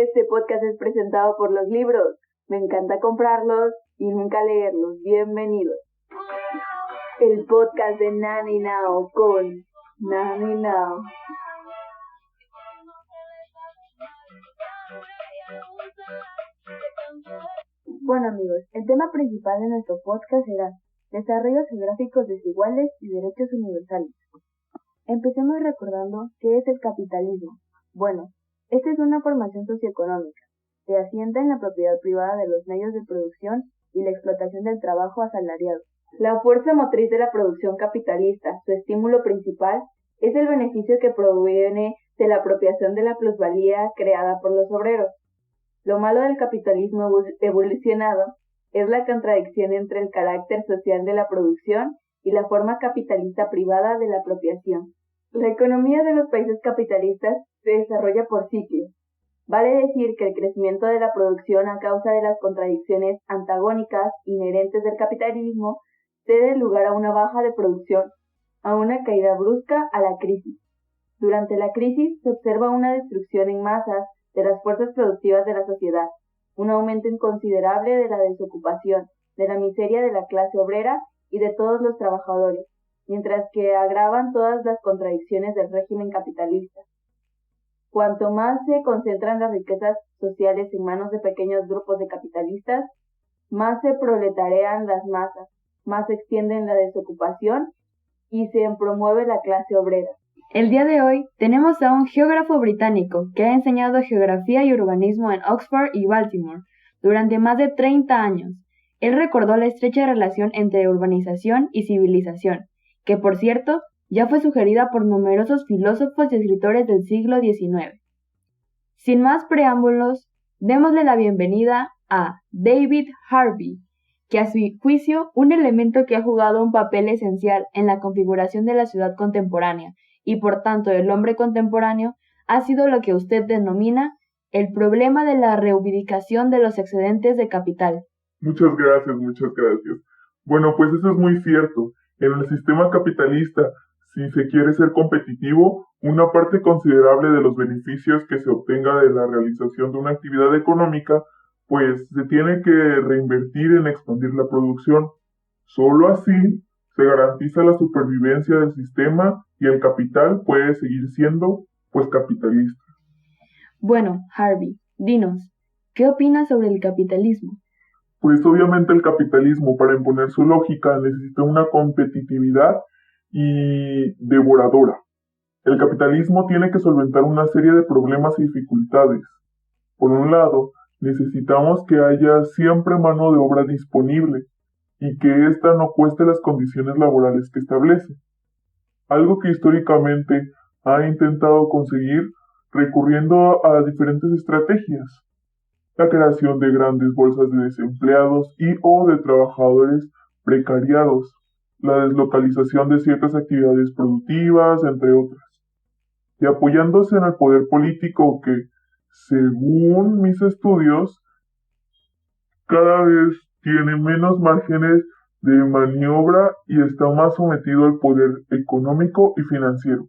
Este podcast es presentado por los libros. Me encanta comprarlos y nunca leerlos. Bienvenidos. El podcast de Nani Now con Nani Now. Bueno amigos, el tema principal de nuestro podcast será desarrollos geográficos desiguales y derechos universales. Empecemos recordando qué es el capitalismo. Bueno, esta es una formación socioeconómica. Se asienta en la propiedad privada de los medios de producción y la explotación del trabajo asalariado. La fuerza motriz de la producción capitalista, su estímulo principal, es el beneficio que proviene de la apropiación de la plusvalía creada por los obreros. Lo malo del capitalismo evolucionado es la contradicción entre el carácter social de la producción y la forma capitalista privada de la apropiación. La economía de los países capitalistas se desarrolla por ciclos. Vale decir que el crecimiento de la producción a causa de las contradicciones antagónicas inherentes del capitalismo cede lugar a una baja de producción, a una caída brusca, a la crisis. Durante la crisis se observa una destrucción en masas de las fuerzas productivas de la sociedad, un aumento inconsiderable de la desocupación, de la miseria de la clase obrera y de todos los trabajadores, mientras que agravan todas las contradicciones del régimen capitalista. Cuanto más se concentran las riquezas sociales en manos de pequeños grupos de capitalistas, más se proletarean las masas, más se extienden la desocupación y se promueve la clase obrera. El día de hoy tenemos a un geógrafo británico que ha enseñado geografía y urbanismo en Oxford y Baltimore durante más de 30 años. Él recordó la estrecha relación entre urbanización y civilización, que por cierto ya fue sugerida por numerosos filósofos y escritores del siglo XIX. Sin más preámbulos, démosle la bienvenida a David Harvey, que a su juicio un elemento que ha jugado un papel esencial en la configuración de la ciudad contemporánea y por tanto el hombre contemporáneo ha sido lo que usted denomina el problema de la reubicación de los excedentes de capital. Muchas gracias. Bueno, pues eso es muy cierto. En el sistema capitalista, si se quiere ser competitivo, una parte considerable de los beneficios que se obtenga de la realización de una actividad económica, pues se tiene que reinvertir en expandir la producción. Solo así se garantiza la supervivencia del sistema y el capital puede seguir siendo, pues, capitalista. Bueno, Harvey, dinos, ¿qué opinas sobre el capitalismo? Pues obviamente el capitalismo, para imponer su lógica, necesita una competitividad y devoradora. El capitalismo tiene que solventar una serie de problemas y dificultades. Por un lado, necesitamos que haya siempre mano de obra disponible y que ésta no cueste las condiciones laborales que establece. Algo que históricamente ha intentado conseguir recurriendo a diferentes estrategias. La creación de grandes bolsas de desempleados y o de trabajadores precariados, la deslocalización de ciertas actividades productivas, entre otras. Y apoyándose en el poder político que, según mis estudios, cada vez tiene menos márgenes de maniobra y está más sometido al poder económico y financiero.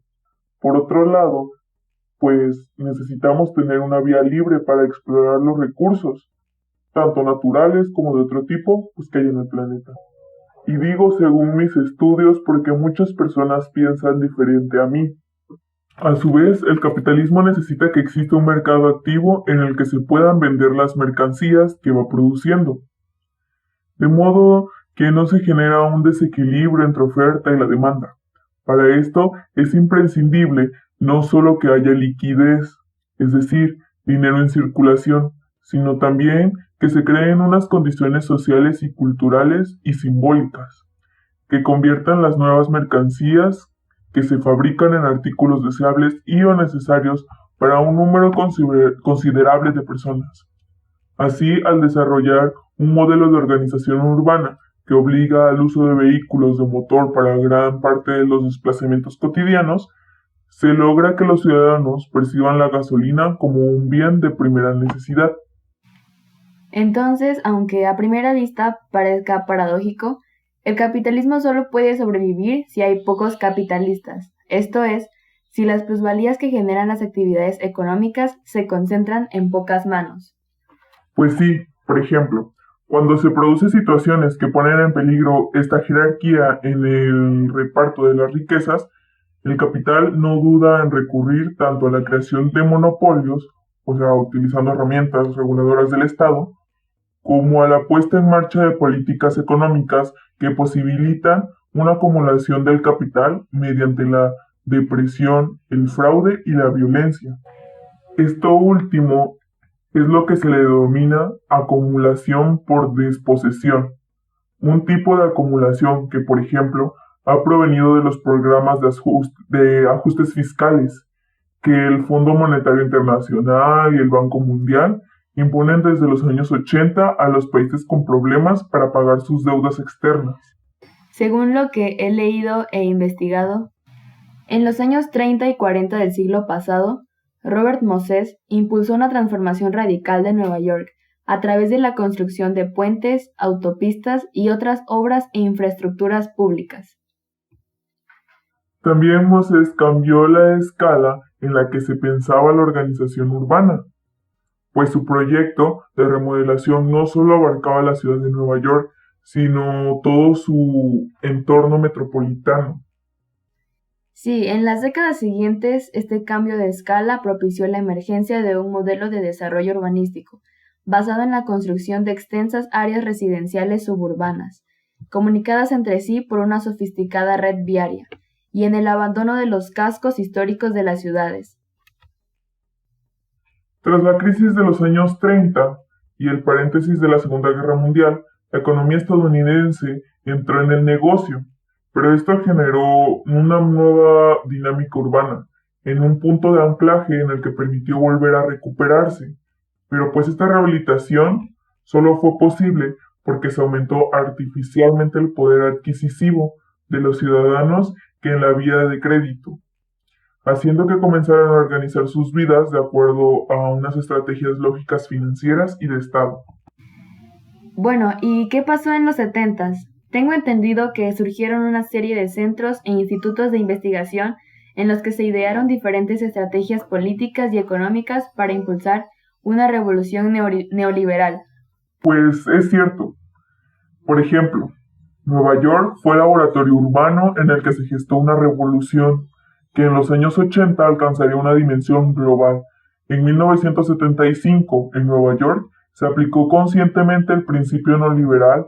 Por otro lado, pues necesitamos tener una vía libre para explorar los recursos, tanto naturales como de otro tipo, pues que hay en el planeta. Y digo según mis estudios porque muchas personas piensan diferente a mí. A su vez, el capitalismo necesita que exista un mercado activo en el que se puedan vender las mercancías que va produciendo, de modo que no se genera un desequilibrio entre oferta y la demanda. Para esto es imprescindible no solo que haya liquidez, es decir, dinero en circulación, sino también que se creen unas condiciones sociales y culturales y simbólicas, que conviertan las nuevas mercancías que se fabrican en artículos deseables y o necesarios para un número considerable de personas. Así, al desarrollar un modelo de organización urbana que obliga al uso de vehículos de motor para gran parte de los desplazamientos cotidianos, se logra que los ciudadanos perciban la gasolina como un bien de primera necesidad. Entonces, aunque a primera vista parezca paradójico, el capitalismo solo puede sobrevivir si hay pocos capitalistas, esto es, si las plusvalías que generan las actividades económicas se concentran en pocas manos? Pues sí, por ejemplo, cuando se producen situaciones que ponen en peligro esta jerarquía en el reparto de las riquezas, el capital no duda en recurrir tanto a la creación de monopolios, o sea, utilizando herramientas reguladoras del Estado, como a la puesta en marcha de políticas económicas que posibilitan una acumulación del capital mediante la depresión, el fraude y la violencia. Esto último es lo que se le denomina acumulación por desposesión, un tipo de acumulación que, por ejemplo, ha provenido de los programas de ajustes fiscales que el Fondo Monetario Internacional y el Banco Mundial imponen desde los años 80 a los países con problemas para pagar sus deudas externas. Según lo que he leído e investigado, en los años 30 y 40 del siglo pasado, Robert Moses impulsó una transformación radical de Nueva York a través de la construcción de puentes, autopistas y otras obras e infraestructuras públicas. También Moses cambió la escala en la que se pensaba la organización urbana, pues su proyecto de remodelación no solo abarcaba la ciudad de Nueva York, sino todo su entorno metropolitano. Sí, en las décadas siguientes, este cambio de escala propició la emergencia de un modelo de desarrollo urbanístico, basado en la construcción de extensas áreas residenciales suburbanas, comunicadas entre sí por una sofisticada red viaria, y en el abandono de los cascos históricos de las ciudades. Tras la crisis de los años 30 y el paréntesis de la Segunda Guerra Mundial, la economía estadounidense entró en el negocio, pero esto generó una nueva dinámica urbana, en un punto de anclaje en el que permitió volver a recuperarse. Pero pues esta rehabilitación solo fue posible porque se aumentó artificialmente el poder adquisitivo de los ciudadanos que en la vía de crédito, haciendo que comenzaran a organizar sus vidas de acuerdo a unas estrategias lógicas financieras y de Estado. Bueno, ¿y qué pasó en los 70s? Tengo entendido que surgieron una serie de centros e institutos de investigación en los que se idearon diferentes estrategias políticas y económicas para impulsar una revolución neoliberal. Pues es cierto. Por ejemplo, Nueva York fue el laboratorio urbano en el que se gestó una revolución que en los años 80 alcanzaría una dimensión global. En 1975, en Nueva York, se aplicó conscientemente el principio neoliberal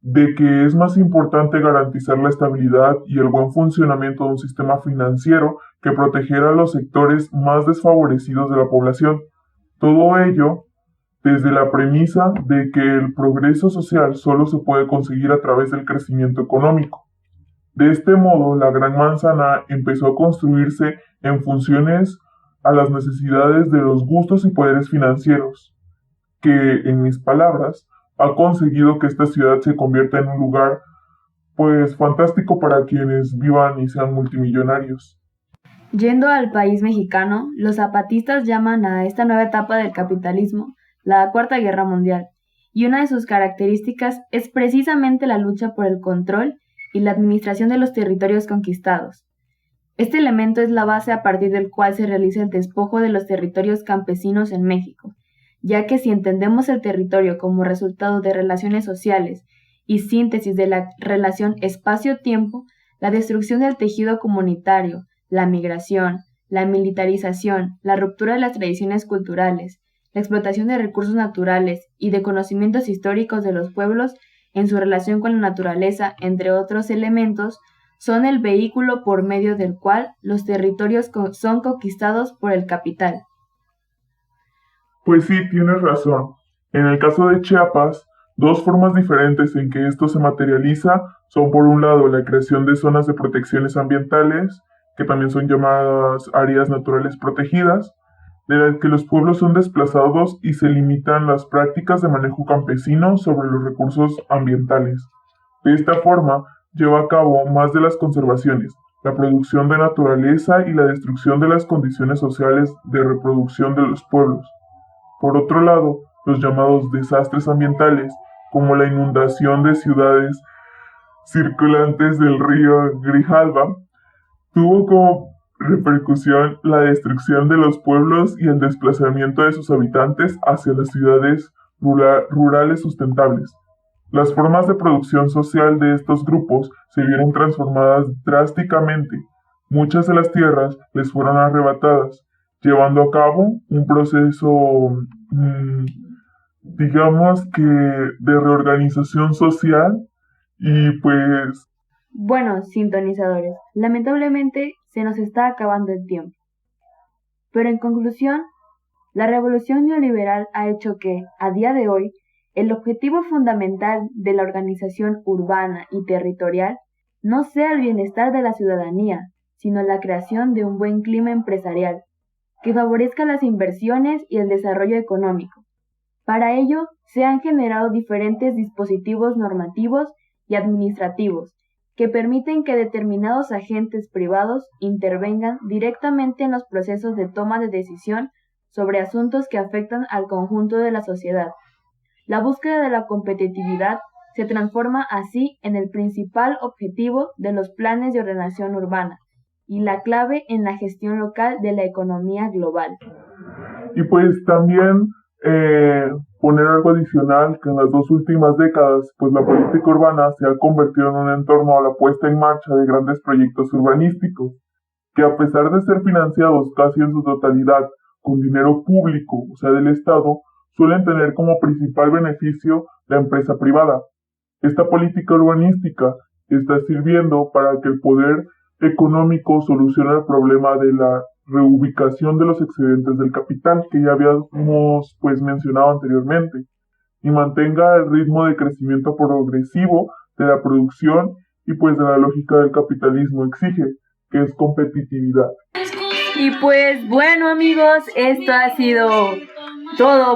de que es más importante garantizar la estabilidad y el buen funcionamiento de un sistema financiero que proteger a los sectores más desfavorecidos de la población. Todo ello desde la premisa de que el progreso social solo se puede conseguir a través del crecimiento económico. De este modo, la Gran Manzana empezó a construirse en funciones a las necesidades de los gustos y poderes financieros, que, en mis palabras, ha conseguido que esta ciudad se convierta en un lugar, pues, fantástico para quienes vivan y sean multimillonarios. Yendo al país mexicano, los zapatistas llaman a esta nueva etapa del capitalismo la Cuarta Guerra Mundial, y una de sus características es precisamente la lucha por el control y la administración de los territorios conquistados. Este elemento es la base a partir del cual se realiza el despojo de los territorios campesinos en México, ya que si entendemos el territorio como resultado de relaciones sociales y síntesis de la relación espacio-tiempo, la destrucción del tejido comunitario, la migración, la militarización, la ruptura de las tradiciones culturales, la explotación de recursos naturales y de conocimientos históricos de los pueblos en su relación con la naturaleza, entre otros elementos, son el vehículo por medio del cual los territorios son conquistados por el capital. Pues sí, tienes razón. En el caso de Chiapas, dos formas diferentes en que esto se materializa son por un lado la creación de zonas de protecciones ambientales, que también son llamadas áreas naturales protegidas, de las que los pueblos son desplazados y se limitan las prácticas de manejo campesino sobre los recursos ambientales. De esta forma, lleva a cabo más de las conservaciones, la producción de naturaleza y la destrucción de las condiciones sociales de reproducción de los pueblos. Por otro lado, los llamados desastres ambientales, como la inundación de ciudades circulantes del río Grijalva, tuvo como repercusión la destrucción de los pueblos y el desplazamiento de sus habitantes hacia las ciudades rurales sustentables. Las formas de producción social de estos grupos se vieron transformadas drásticamente. Muchas de las tierras les fueron arrebatadas, llevando a cabo un proceso, digamos que de reorganización social y pues... Bueno, sintonizadores, lamentablemente se nos está acabando el tiempo. Pero en conclusión, la revolución neoliberal ha hecho que, a día de hoy, el objetivo fundamental de la organización urbana y territorial no sea el bienestar de la ciudadanía, sino la creación de un buen clima empresarial, que favorezca las inversiones y el desarrollo económico. Para ello, se han generado diferentes dispositivos normativos y administrativos que permiten que determinados agentes privados intervengan directamente en los procesos de toma de decisión sobre asuntos que afectan al conjunto de la sociedad. La búsqueda de la competitividad se transforma así en el principal objetivo de los planes de ordenación urbana y la clave en la gestión local de la economía global. Y pues también poner algo adicional, que en las 2 últimas décadas, pues la política urbana se ha convertido en un entorno a la puesta en marcha de grandes proyectos urbanísticos, que a pesar de ser financiados casi en su totalidad con dinero público, o sea del Estado, suelen tener como principal beneficio la empresa privada. Esta política urbanística está sirviendo para que el poder económico solucione el problema de la reubicación de los excedentes del capital que ya habíamos pues mencionado anteriormente y mantenga el ritmo de crecimiento progresivo de la producción y pues de la lógica del capitalismo exige, que es competitividad. Y pues bueno amigos, esto ha sido todo